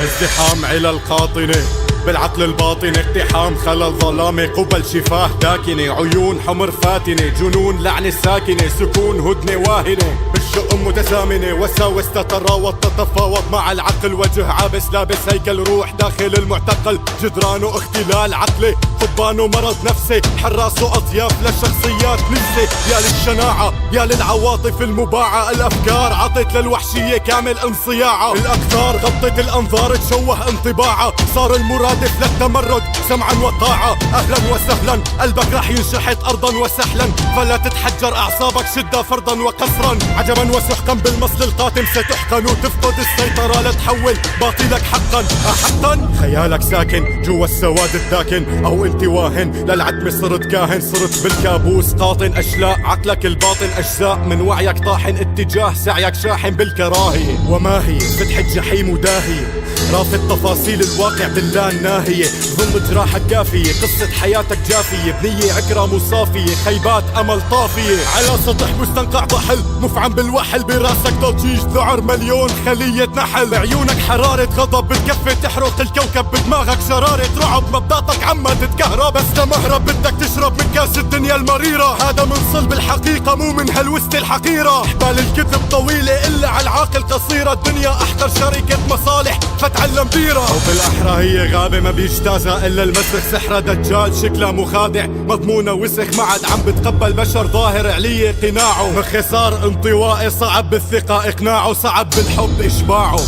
ازدحام علل قاطنة بالعقل الباطن، اقتحام خلل ظلامي قبل شفاه داكنة، عيون حمر فاتنة، جنون لعنة ساكنة، سكون هدنة واهنة، بالشؤم متزامنة، وساوس تتراوض تتفاوض مع العقل، وجه عابس لابس هيكل روح داخل المعتقل، جدرانه اختلال عقلي، قضبانه مرض نفسي، حراسه اطياف للشخصيات نفسي، يا للشناعة يا للعواطف المباعة، الافكار عطت للوحشية كامل انصياعة، الاكثار غطت الانظار تشوه انطباعها، صار المرادف للتمرد سمعا وطاعة، اهلا وسهلا قلبك رح ينشحت ارضا وسهلا، فلا تتحجر اعصابك شدة فرضا وقصرا، عجبا وسحقا بالمصل القاتم ستحقن وتفقد السيطرة لتحول باطلك حقا، حقا خيالك ساكن جوا السواد الداكن، او انت واهن للعتمة صرت كاهن، صرت بالكابوس قاطن اشلاء، عقلك الباطن اجزاء من وعيك طاحن، اتجاه سعيك شاحن بالكراهية، وما هي فتحة جحيم وداهية، رافض تفاصيل الواقع باللا الناهية، ظن جراحك كافية، قصة حياتك جافية، بنية عكرة مصافية، خيبات امل طافية، على سطح مستنقع ضحل مفعم بالوحل، براسك ضجيج ذعر مليون خلية نحل، بعيونك حرارة غضب بتكفي تحرق الكوكب، بدماغك شرارة رعب مبداتك عما تتكهرب، بس لمهرب بدك تشرب من كاس الدنيا المريرة، هذا من صلب الحقيقة مو من هالوسط الحقيرة، حبال الكذب طويلة إلا على العاقل قصيرة، الدنيا أحقر شركة مصالح فتعلم ديرة، أو بالأحرى هي غابة ما بيجتازها إلا المسخ، سحرة دجال شكلها مخادع مضمونة وسخ، ما عاد عم بتقبل بشر ظاهر عليه قناعه، مخي صار انطوائي صعب بالثقة إقناعه، صعب بالحب إشباعه،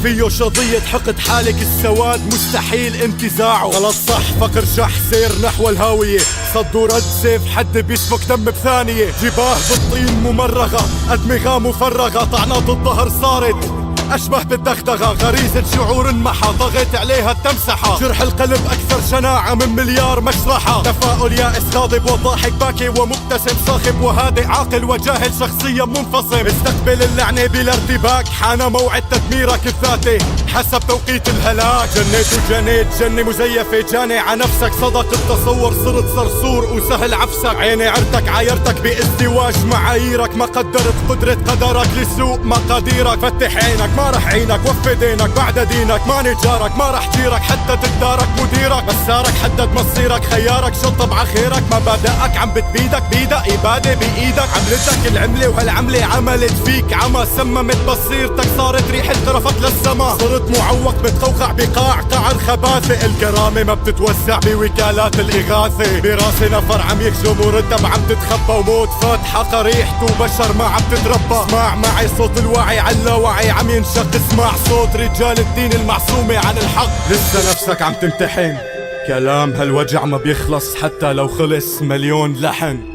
فيه شظية حقد حالك السواد مستحيل انتزاعه، غلط صح فقر شح سير نحو الهاوية، صد ورد سيف حد بيسفك دم بثانية، جباه بالطين ممرغة أدمغة مفرغة، طعنات الظهر صارت أشبه بالدغدغة، غريزة شعور انمحى ضغط عليها التمسحة، جرح القلب أكثر شناعة من مليار مشرحة، تفاؤل يائس غاضب وضاحك باكي ومبتسم، صاخب وهادئ عاقل وجاهل شخصيا منفصم، استقبل اللعنة بلا ارتباك، حان موعد تدميرك الذاتي حسب توقيت الهلاك، جنيت وجنيت جنة مزيفة جاني ع نفسك، صدق التصور صرت صرصور وسهل عفسك، عيني عرتك عايرتك بازدواج معاييرك، ما قدرت قدرة قدرك لسوء مقاديرك، فتح عينك ما رح عينك، وفي دينك بعد دينك، ما نجارك ما رح جيرك، حدد اقدارك مديرك، مسارك حدد مصيرك، خيارك شطب عخيرك، مبادئك عم بتبيدك بيدك إبادة بإيدك، عملتك العملة وهالعملة عملت فيك عمى، سممت بصيرتك صارت ريحة قرفت للسما، صرت معوق بتقوقع بقاع قعر خباثة، الكرامة ما بتتوسع بوكالات الإغاثة، براسي نفر عم يخجم ورتب عم تتخبى، وموت فاتحة قريحته وبشر ما عم تتربى، اسمع معي صوت الوعي علا وعي عم ينشق، اسمع صوت رجال الدين المعصومة عن الحق، لسه نفسك عم تمتحن، كلام هالوجع ما بيخلص حتى لو خلص مليون لحن.